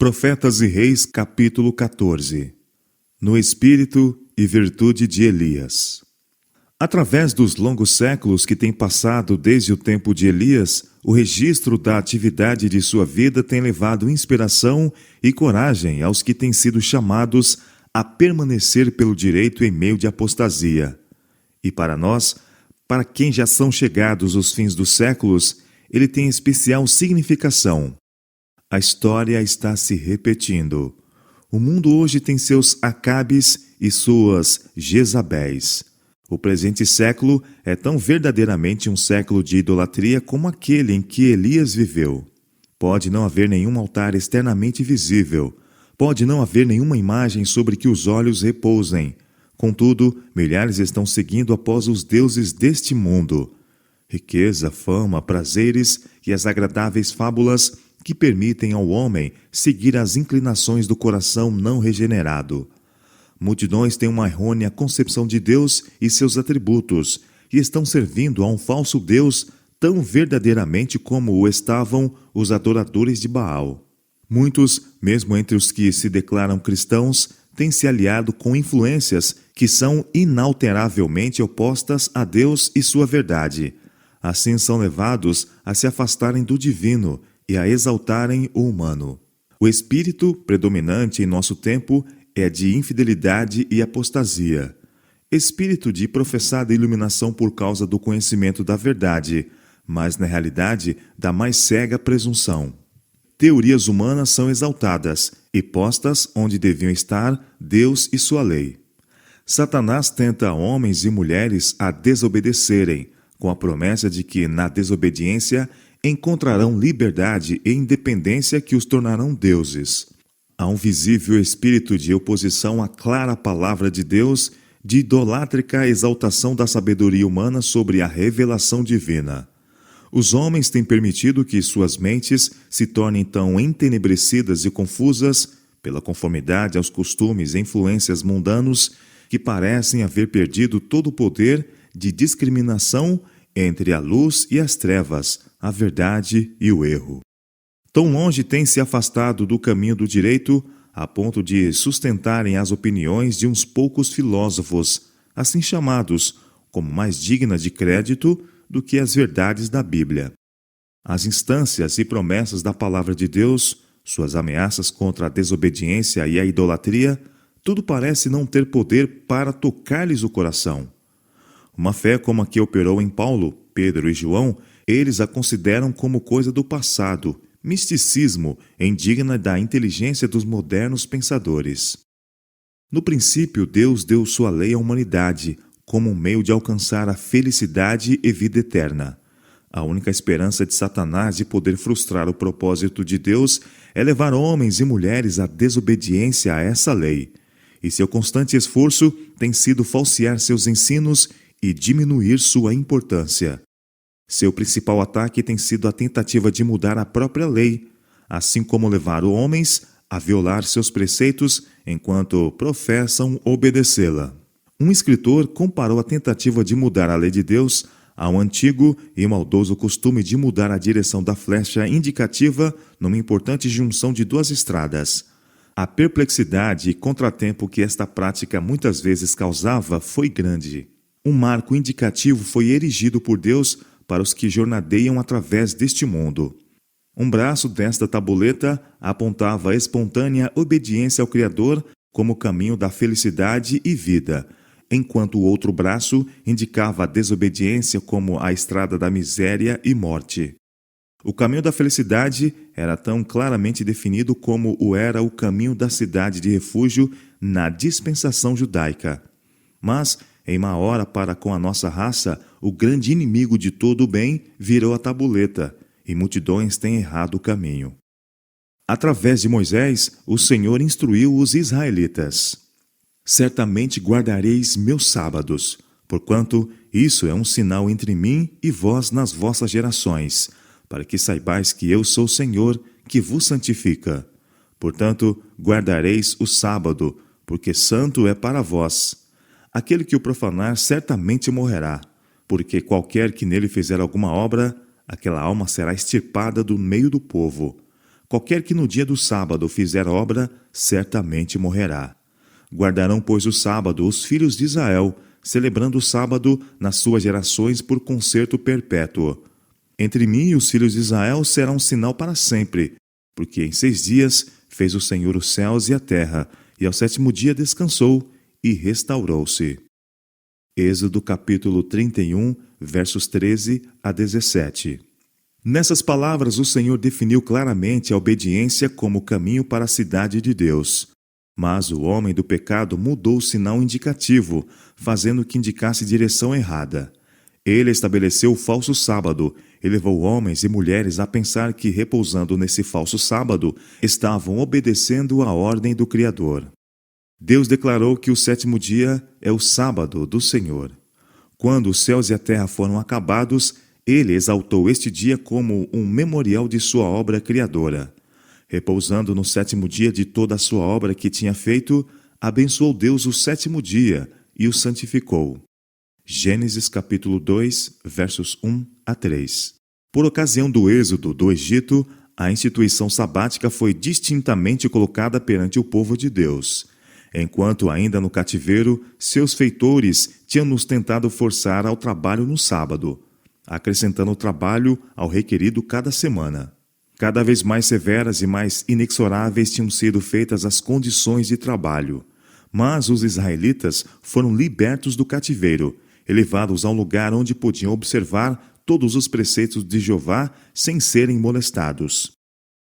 Profetas e Reis, capítulo 14. No espírito e virtude de Elias. Através dos longos séculos que têm passado desde o tempo de Elias, o registro da atividade de sua vida tem levado inspiração e coragem aos que têm sido chamados a permanecer pelo direito em meio de apostasia. E para nós, para quem já são chegados os fins dos séculos, ele tem especial significação. A história está se repetindo. O mundo hoje tem seus Acabes e suas Jezabéis. O presente século é tão verdadeiramente um século de idolatria como aquele em que Elias viveu. Pode não haver nenhum altar externamente visível. Pode não haver nenhuma imagem sobre que os olhos repousem. Contudo, milhares estão seguindo após os deuses deste mundo. Riqueza, fama, prazeres e as agradáveis fábulas que permitem ao homem seguir as inclinações do coração não regenerado. Multidões têm uma errônea concepção de Deus e seus atributos e estão servindo a um falso Deus tão verdadeiramente como o estavam os adoradores de Baal. Muitos, mesmo entre os que se declaram cristãos, têm se aliado com influências que são inalteravelmente opostas a Deus e sua verdade. Assim são levados a se afastarem do divino e a exaltarem o humano. O espírito predominante em nosso tempo é de infidelidade e apostasia. Espírito de professada iluminação por causa do conhecimento da verdade, mas na realidade da mais cega presunção. Teorias humanas são exaltadas e postas onde deviam estar Deus e sua lei. Satanás tenta homens e mulheres a desobedecerem, com a promessa de que na desobediência encontrarão liberdade e independência que os tornarão deuses. Há um visível espírito de oposição à clara palavra de Deus, de idolátrica exaltação da sabedoria humana sobre a revelação divina. Os homens têm permitido que suas mentes se tornem tão entenebrecidas e confusas, pela conformidade aos costumes e influências mundanos, que parecem haver perdido todo o poder de discriminação entre a luz e as trevas, a verdade e o erro. Tão longe têm se afastado do caminho do direito, a ponto de sustentarem as opiniões de uns poucos filósofos, assim chamados, como mais dignas de crédito do que as verdades da Bíblia. As instâncias e promessas da palavra de Deus, suas ameaças contra a desobediência e a idolatria, tudo parece não ter poder para tocar-lhes o coração. Uma fé como a que operou em Paulo, Pedro e João, eles a consideram como coisa do passado, misticismo indigna da inteligência dos modernos pensadores. No princípio, Deus deu sua lei à humanidade, como um meio de alcançar a felicidade e vida eterna. A única esperança de Satanás de poder frustrar o propósito de Deus é levar homens e mulheres à desobediência a essa lei. E seu constante esforço tem sido falsear seus ensinos e diminuir sua importância. Seu principal ataque tem sido a tentativa de mudar a própria lei, assim como levar homens a violar seus preceitos enquanto professam obedecê-la. Um escritor comparou a tentativa de mudar a lei de Deus ao antigo e maldoso costume de mudar a direção da flecha indicativa numa importante junção de duas estradas. A perplexidade e contratempo que esta prática muitas vezes causava foi grande. Um marco indicativo foi erigido por Deus para os que jornadeiam através deste mundo. Um braço desta tabuleta apontava a espontânea obediência ao Criador como caminho da felicidade e vida, enquanto o outro braço indicava a desobediência como a estrada da miséria e morte. O caminho da felicidade era tão claramente definido como o era o caminho da cidade de refúgio na dispensação judaica. Mas, em má hora para com a nossa raça, o grande inimigo de todo o bem virou a tabuleta, e multidões têm errado o caminho. Através de Moisés, o Senhor instruiu os israelitas. Certamente guardareis meus sábados, porquanto isso é um sinal entre mim e vós nas vossas gerações, para que saibais que eu sou o Senhor, que vos santifica. Portanto, guardareis o sábado, porque santo é para vós. Aquele que o profanar certamente morrerá, porque qualquer que nele fizer alguma obra, aquela alma será extirpada do meio do povo. Qualquer que no dia do sábado fizer obra, certamente morrerá. Guardarão, pois, o sábado os filhos de Israel, celebrando o sábado nas suas gerações por concerto perpétuo. Entre mim e os filhos de Israel será um sinal para sempre, porque em 6 dias fez o Senhor os céus e a terra, e ao 7º dia descansou e restaurou-se. Êxodo capítulo 31, versos 13 a 17. Nessas palavras, o Senhor definiu claramente a obediência como caminho para a cidade de Deus. Mas o homem do pecado mudou o sinal indicativo, fazendo que indicasse direção errada. Ele estabeleceu o falso sábado e levou homens e mulheres a pensar que, repousando nesse falso sábado, estavam obedecendo à ordem do Criador. Deus declarou que o 7º dia é o sábado do Senhor. Quando os céus e a terra foram acabados, Ele exaltou este dia como um memorial de sua obra criadora. Repousando no 7º dia de toda a sua obra que tinha feito, abençoou Deus o 7º dia e o santificou. Gênesis capítulo 2, versos 1 a 3. Por ocasião do êxodo do Egito, a instituição sabática foi distintamente colocada perante o povo de Deus. Enquanto ainda no cativeiro, seus feitores tinham nos tentado forçar ao trabalho no sábado, acrescentando o trabalho ao requerido cada semana. Cada vez mais severas e mais inexoráveis tinham sido feitas as condições de trabalho. Mas os israelitas foram libertos do cativeiro e levados a um lugar onde podiam observar todos os preceitos de Jeová sem serem molestados.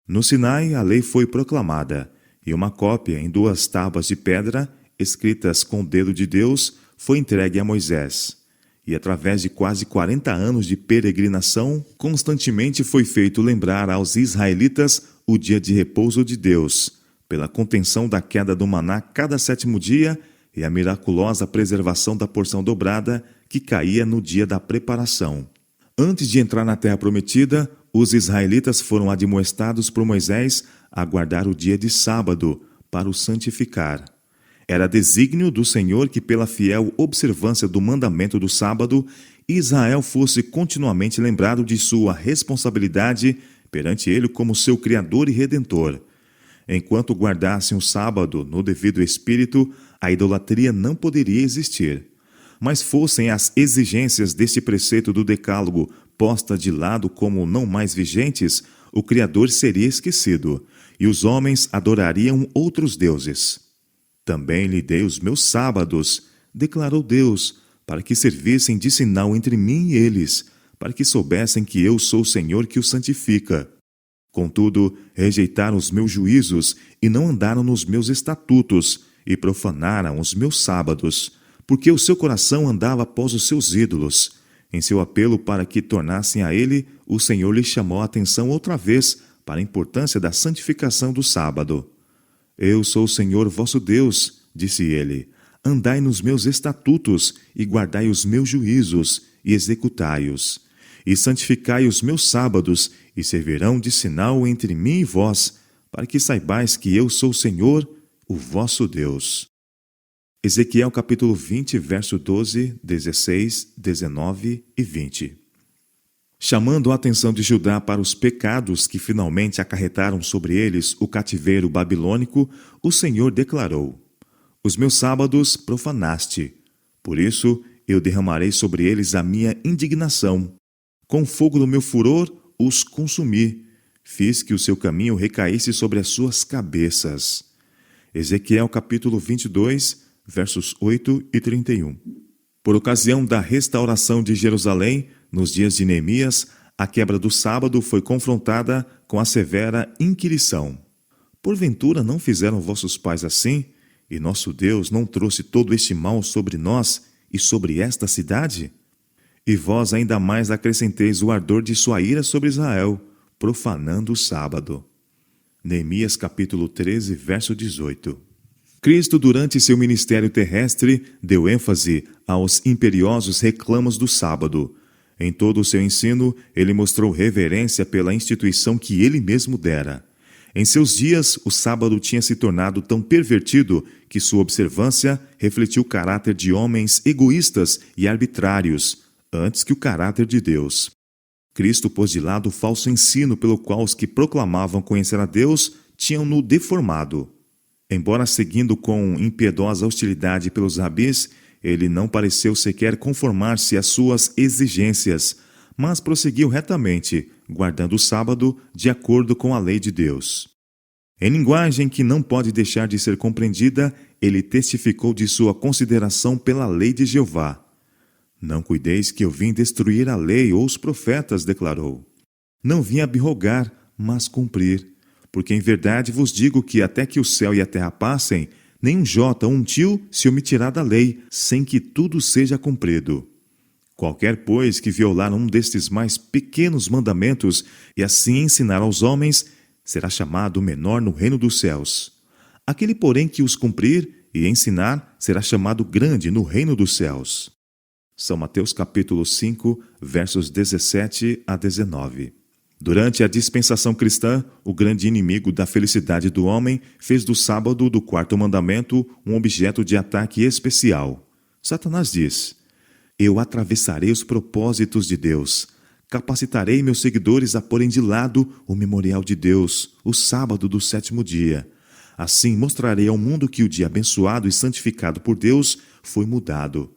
No Sinai, a lei foi proclamada, e uma cópia em 2 tábuas de pedra, escritas com o dedo de Deus, foi entregue a Moisés. E através de quase 40 anos de peregrinação, constantemente foi feito lembrar aos israelitas o dia de repouso de Deus, pela contenção da queda do maná cada 7º dia e a miraculosa preservação da porção dobrada que caía no dia da preparação. Antes de entrar na terra prometida, os israelitas foram admoestados por Moisés a guardar o dia de sábado para o santificar. Era desígnio do Senhor que, pela fiel observância do mandamento do sábado, Israel fosse continuamente lembrado de sua responsabilidade perante ele como seu Criador e Redentor. Enquanto guardassem o sábado no devido espírito, a idolatria não poderia existir. Mas fossem as exigências deste preceito do Decálogo postas de lado como não mais vigentes, o Criador seria esquecido, e os homens adorariam outros deuses. Também lhe dei os meus sábados, declarou Deus, para que servissem de sinal entre mim e eles, para que soubessem que eu sou o Senhor que os santifica. Contudo, rejeitaram os meus juízos e não andaram nos meus estatutos, e profanaram os meus sábados, porque o seu coração andava após os seus ídolos. Em seu apelo para que tornassem a ele, o Senhor lhes chamou a atenção outra vez para a importância da santificação do sábado. Eu sou o Senhor vosso Deus, disse ele. Andai nos meus estatutos e guardai os meus juízos e executai-os. E santificai os meus sábados e servirão de sinal entre mim e vós, para que saibais que eu sou o Senhor, o vosso Deus. Ezequiel capítulo 20, verso 12, 16, 19 e 20. Chamando a atenção de Judá para os pecados que finalmente acarretaram sobre eles o cativeiro babilônico, o Senhor declarou: Os meus sábados profanaste, por isso eu derramarei sobre eles a minha indignação. Com o fogo do meu furor os consumi, fiz que o seu caminho recaísse sobre as suas cabeças. Ezequiel capítulo 22, versos 8 e 31. Por ocasião da restauração de Jerusalém, nos dias de Neemias, a quebra do sábado foi confrontada com a severa inquirição. Porventura não fizeram vossos pais assim, e nosso Deus não trouxe todo este mal sobre nós e sobre esta cidade? E vós ainda mais acrescenteis o ardor de sua ira sobre Israel, profanando o sábado. Neemias capítulo 13, verso 18. Cristo, durante seu ministério terrestre, deu ênfase aos imperiosos reclamos do sábado. Em todo o seu ensino, ele mostrou reverência pela instituição que ele mesmo dera. Em seus dias, o sábado tinha se tornado tão pervertido que sua observância refletiu o caráter de homens egoístas e arbitrários, antes que o caráter de Deus. Cristo pôs de lado o falso ensino pelo qual os que proclamavam conhecer a Deus tinham-no deformado. Embora seguindo com impiedosa hostilidade pelos rabis, ele não pareceu sequer conformar-se às suas exigências, mas prosseguiu retamente, guardando o sábado de acordo com a lei de Deus. Em linguagem que não pode deixar de ser compreendida, ele testificou de sua consideração pela lei de Jeová. Não cuideis que eu vim destruir a lei ou os profetas, declarou. Não vim abrogar, mas cumprir. Porque em verdade vos digo que até que o céu e a terra passem, nem um jota ou um tio se omitirá da lei, sem que tudo seja cumprido. Qualquer, pois, que violar um destes mais pequenos mandamentos e assim ensinar aos homens, será chamado menor no reino dos céus. Aquele, porém, que os cumprir e ensinar, será chamado grande no reino dos céus. São Mateus capítulo 5, versos 17 a 19. Durante a dispensação cristã, o grande inimigo da felicidade do homem fez do sábado do quarto mandamento um objeto de ataque especial. Satanás diz: eu atravessarei os propósitos de Deus, capacitarei meus seguidores a porem de lado o memorial de Deus, o sábado do sétimo dia. Assim mostrarei ao mundo que o dia abençoado e santificado por Deus foi mudado.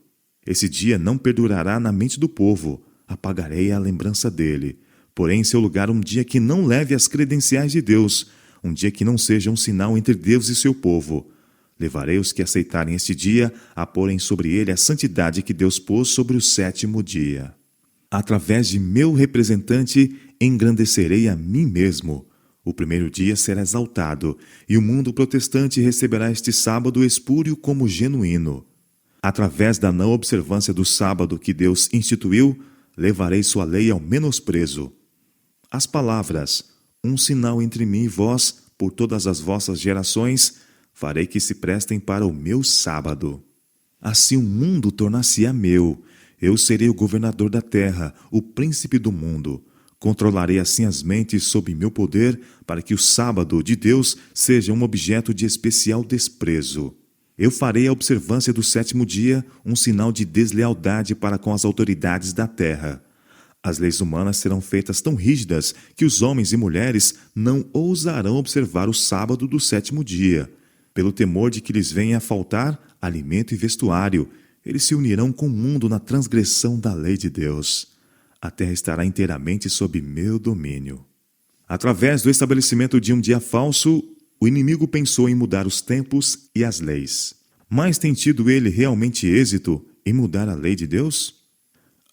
Esse dia não perdurará na mente do povo, apagarei a lembrança dele. Porém, em seu lugar, um dia que não leve as credenciais de Deus, um dia que não seja um sinal entre Deus e seu povo. Levarei os que aceitarem este dia a porem sobre ele a santidade que Deus pôs sobre o sétimo dia. Através de meu representante, engrandecerei a mim mesmo. O primeiro dia será exaltado, e o mundo protestante receberá este sábado espúrio como genuíno. Através da não observância do sábado que Deus instituiu, levarei sua lei ao menosprezo. As palavras, um sinal entre mim e vós, por todas as vossas gerações, farei que se prestem para o meu sábado. Assim o mundo tornar-se-á meu. Eu serei o governador da terra, o príncipe do mundo. Controlarei assim as mentes sob meu poder, para que o sábado de Deus seja um objeto de especial desprezo. Eu farei a observância do sétimo dia um sinal de deslealdade para com as autoridades da terra. As leis humanas serão feitas tão rígidas que os homens e mulheres não ousarão observar o sábado do sétimo dia. Pelo temor de que lhes venha a faltar alimento e vestuário, eles se unirão com o mundo na transgressão da lei de Deus. A terra estará inteiramente sob meu domínio. Através do estabelecimento de um dia falso, o inimigo pensou em mudar os tempos e as leis. Mas tem tido ele realmente êxito em mudar a lei de Deus?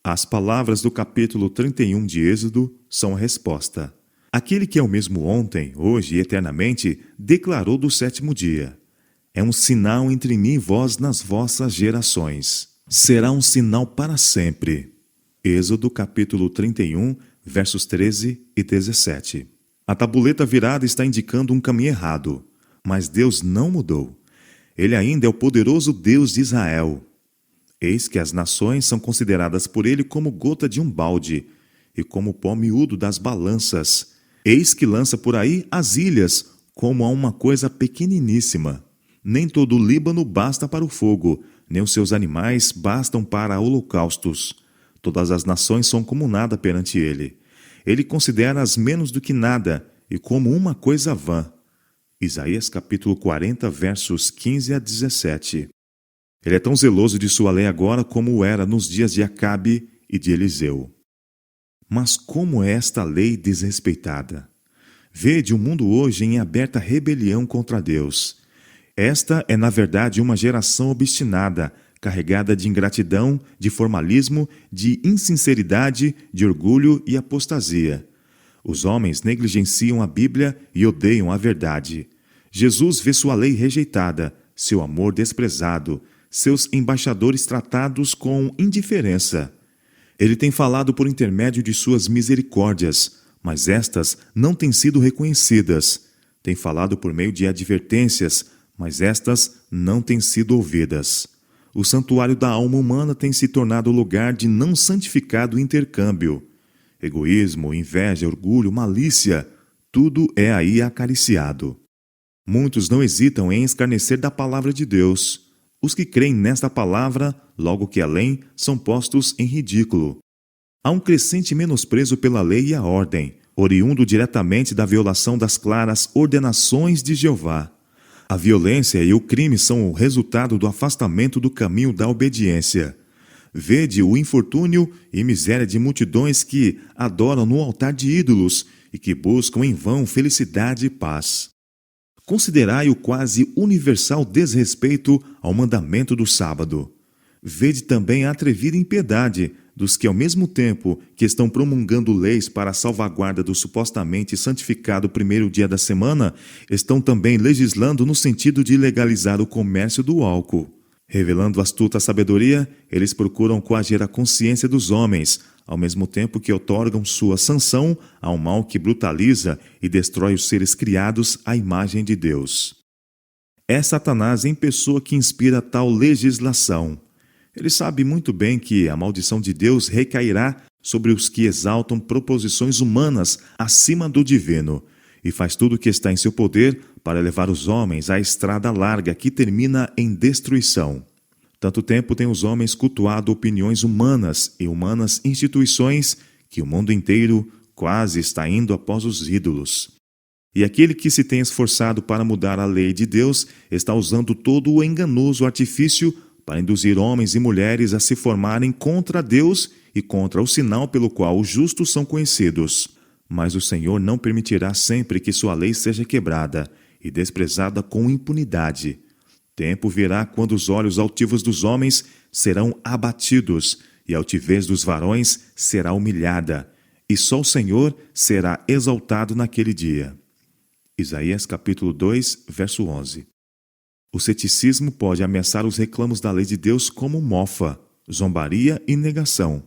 As palavras do capítulo 31 de Êxodo são a resposta. Aquele que é o mesmo ontem, hoje e eternamente, declarou do sétimo dia. É um sinal entre mim e vós nas vossas gerações. Será um sinal para sempre. Êxodo capítulo 31, versos 13 e 17. A tabuleta virada está indicando um caminho errado, mas Deus não mudou. Ele ainda é o poderoso Deus de Israel. Eis que as nações são consideradas por ele como gota de um balde e como pó miúdo das balanças. Eis que lança por aí as ilhas como a uma coisa pequeniníssima. Nem todo o Líbano basta para o fogo, nem os seus animais bastam para holocaustos. Todas as nações são como nada perante ele. Ele considera-as menos do que nada e como uma coisa vã. Isaías capítulo 40, versos 15 a 17. Ele é tão zeloso de sua lei agora como era nos dias de Acabe e de Eliseu. Mas como é esta lei desrespeitada? Vede o mundo hoje em aberta rebelião contra Deus. Esta é, na verdade, uma geração obstinada, carregada de ingratidão, de formalismo, de insinceridade, de orgulho e apostasia. Os homens negligenciam a Bíblia e odeiam a verdade. Jesus vê sua lei rejeitada, seu amor desprezado, seus embaixadores tratados com indiferença. Ele tem falado por intermédio de suas misericórdias, mas estas não têm sido reconhecidas. Tem falado por meio de advertências, mas estas não têm sido ouvidas. O santuário da alma humana tem se tornado lugar de não santificado intercâmbio. Egoísmo, inveja, orgulho, malícia, tudo é aí acariciado. Muitos não hesitam em escarnecer da palavra de Deus. Os que creem nesta palavra, logo que além, são postos em ridículo. Há um crescente menosprezo pela lei e a ordem, oriundo diretamente da violação das claras ordenações de Jeová. A violência e o crime são o resultado do afastamento do caminho da obediência. Vede o infortúnio e miséria de multidões que adoram no altar de ídolos e que buscam em vão felicidade e paz. Considerai o quase universal desrespeito ao mandamento do sábado. Vede também a atrevida impiedade dos que, ao mesmo tempo que estão promulgando leis para a salvaguarda do supostamente santificado primeiro dia da semana, estão também legislando no sentido de legalizar o comércio do álcool. Revelando astuta sabedoria, eles procuram coagir a consciência dos homens, ao mesmo tempo que otorgam sua sanção ao mal que brutaliza e destrói os seres criados à imagem de Deus. É Satanás em pessoa que inspira tal legislação. Ele sabe muito bem que a maldição de Deus recairá sobre os que exaltam proposições humanas acima do divino, e faz tudo o que está em seu poder para levar os homens à estrada larga que termina em destruição. Tanto tempo têm os homens cultuado opiniões humanas e humanas instituições que o mundo inteiro quase está indo após os ídolos. E aquele que se tem esforçado para mudar a lei de Deus está usando todo o enganoso artifício para induzir homens e mulheres a se formarem contra Deus e contra o sinal pelo qual os justos são conhecidos. Mas o Senhor não permitirá sempre que sua lei seja quebrada e desprezada com impunidade. Tempo virá quando os olhos altivos dos homens serão abatidos e a altivez dos varões será humilhada, e só o Senhor será exaltado naquele dia. Isaías capítulo 2, verso 11. O ceticismo pode ameaçar os reclamos da lei de Deus como mofa, zombaria e negação.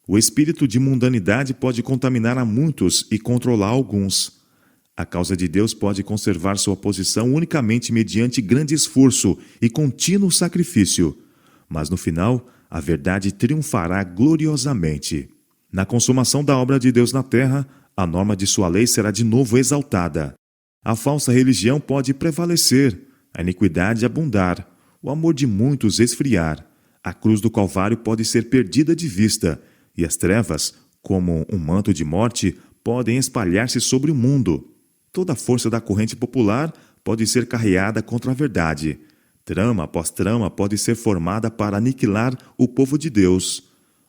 O espírito de mundanidade pode contaminar a muitos e controlar alguns. A causa de Deus pode conservar sua posição unicamente mediante grande esforço e contínuo sacrifício. Mas no final, a verdade triunfará gloriosamente. Na consumação da obra de Deus na terra, a norma de sua lei será de novo exaltada. A falsa religião pode prevalecer, a iniquidade abundar, o amor de muitos esfriar. A cruz do Calvário pode ser perdida de vista, e as trevas, como um manto de morte, podem espalhar-se sobre o mundo. Toda a força da corrente popular pode ser carreada contra a verdade. Trama após trama pode ser formada para aniquilar o povo de Deus.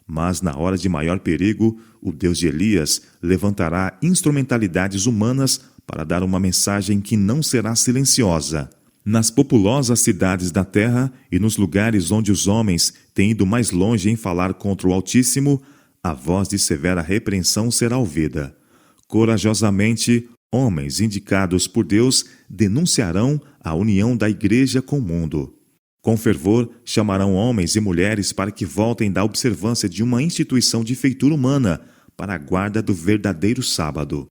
Mas, na hora de maior perigo, o Deus de Elias levantará instrumentalidades humanas para dar uma mensagem que não será silenciosa. Nas populosas cidades da terra e nos lugares onde os homens têm ido mais longe em falar contra o Altíssimo, a voz de severa repreensão será ouvida. Corajosamente, homens indicados por Deus denunciarão a união da igreja com o mundo. Com fervor, chamarão homens e mulheres para que voltem da observância de uma instituição de feitura humana para a guarda do verdadeiro sábado.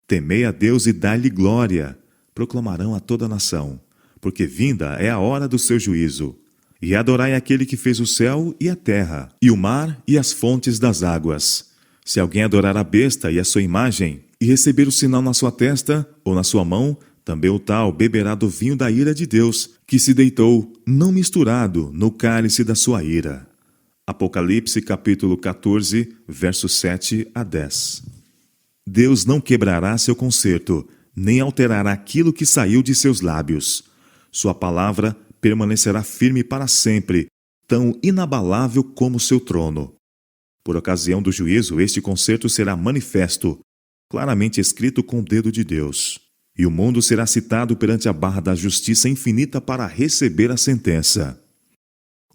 Temei a Deus e dai-lhe glória, proclamarão a toda a nação, porque vinda é a hora do seu juízo. E adorai aquele que fez o céu e a terra, e o mar e as fontes das águas. Se alguém adorar a besta e a sua imagem, e receber o sinal na sua testa ou na sua mão, também o tal beberá do vinho da ira de Deus, que se deitou, não misturado, no cálice da sua ira. Apocalipse capítulo 14, versos 7 a 10. Deus não quebrará seu concerto, nem alterará aquilo que saiu de seus lábios. Sua palavra permanecerá firme para sempre, tão inabalável como seu trono. Por ocasião do juízo, este concerto será manifesto, claramente escrito com o dedo de Deus. E o mundo será citado perante a barra da justiça infinita para receber a sentença.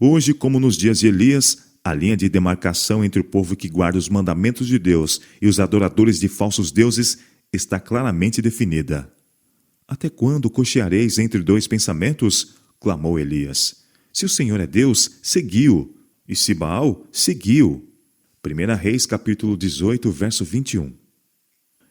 Hoje, como nos dias de Elias, a linha de demarcação entre o povo que guarda os mandamentos de Deus e os adoradores de falsos deuses está claramente definida. Até quando cocheareis entre dois pensamentos? Clamou Elias. Se o Senhor é Deus, seguiu, e se Baal, seguiu. 1 Reis capítulo 18, verso 21.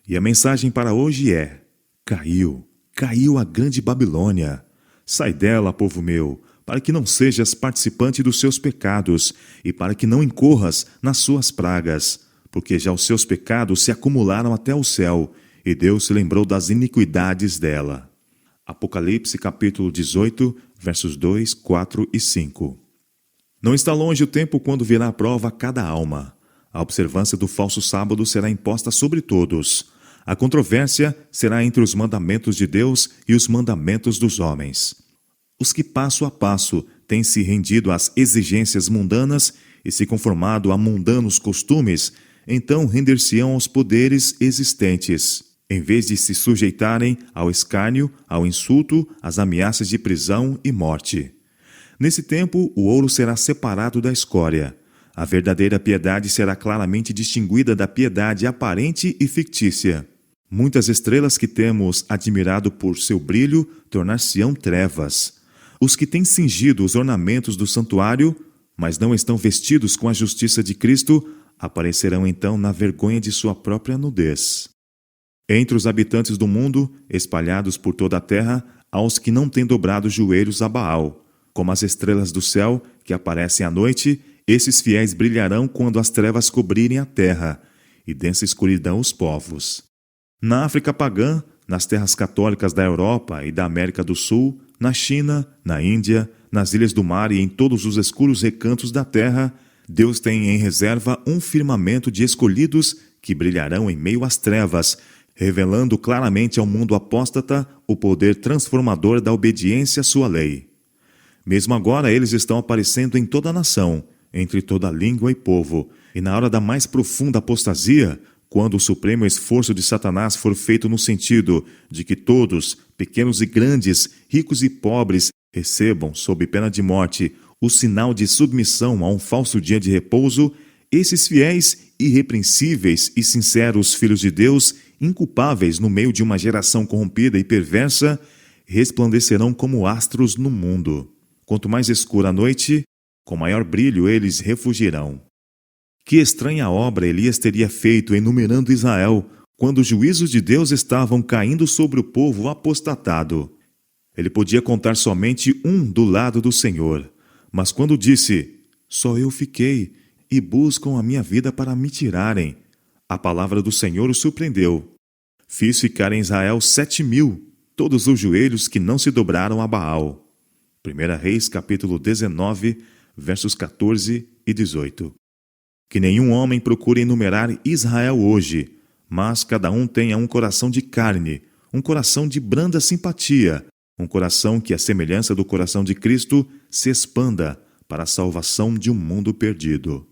E a mensagem para hoje é: caiu a grande Babilônia. Sai dela, povo meu, para que não sejas participante dos seus pecados, e para que não incorras nas suas pragas, porque já os seus pecados se acumularam até o céu, e Deus se lembrou das iniquidades dela. Apocalipse capítulo 18, versos 2, 4 e 5. Não está longe o tempo quando virá a prova a cada alma. A observância do falso sábado será imposta sobre todos. A controvérsia será entre os mandamentos de Deus e os mandamentos dos homens. Os que passo a passo têm se rendido às exigências mundanas e se conformado a mundanos costumes, então render-se-ão aos poderes existentes, em vez de se sujeitarem ao escárnio, ao insulto, às ameaças de prisão e morte. Nesse tempo, o ouro será separado da escória. A verdadeira piedade será claramente distinguida da piedade aparente e fictícia. Muitas estrelas que temos admirado por seu brilho tornar-se-ão trevas. Os que têm cingido os ornamentos do santuário, mas não estão vestidos com a justiça de Cristo, aparecerão então na vergonha de sua própria nudez. Entre os habitantes do mundo, espalhados por toda a terra, há os que não têm dobrado os joelhos a Baal. Como as estrelas do céu, que aparecem à noite, esses fiéis brilharão quando as trevas cobrirem a terra, e densa escuridão os povos. Na África pagã, nas terras católicas da Europa e da América do Sul, na China, na Índia, nas ilhas do mar e em todos os escuros recantos da terra, Deus tem em reserva um firmamento de escolhidos que brilharão em meio às trevas, revelando claramente ao mundo apóstata o poder transformador da obediência à sua lei. Mesmo agora eles estão aparecendo em toda a nação, entre toda língua e povo, e na hora da mais profunda apostasia, quando o supremo esforço de Satanás for feito no sentido de que todos, pequenos e grandes, ricos e pobres, recebam, sob pena de morte, o sinal de submissão a um falso dia de repouso, esses fiéis, irrepreensíveis e sinceros filhos de Deus, inculpáveis no meio de uma geração corrompida e perversa, resplandecerão como astros no mundo. Quanto mais escura a noite, com maior brilho eles refugirão. Que estranha obra Elias teria feito enumerando Israel, quando os juízos de Deus estavam caindo sobre o povo apostatado. Ele podia contar somente um do lado do Senhor, mas quando disse, só eu fiquei, e buscam a minha vida para me tirarem, a palavra do Senhor o surpreendeu. Fiz ficar em Israel 7.000, todos os joelhos que não se dobraram a Baal. 1 Reis, capítulo 19, versos 14 e 18. Que nenhum homem procure enumerar Israel hoje, mas cada um tenha um coração de carne, um coração de branda simpatia, um coração que, à semelhança do coração de Cristo, se expanda para a salvação de um mundo perdido.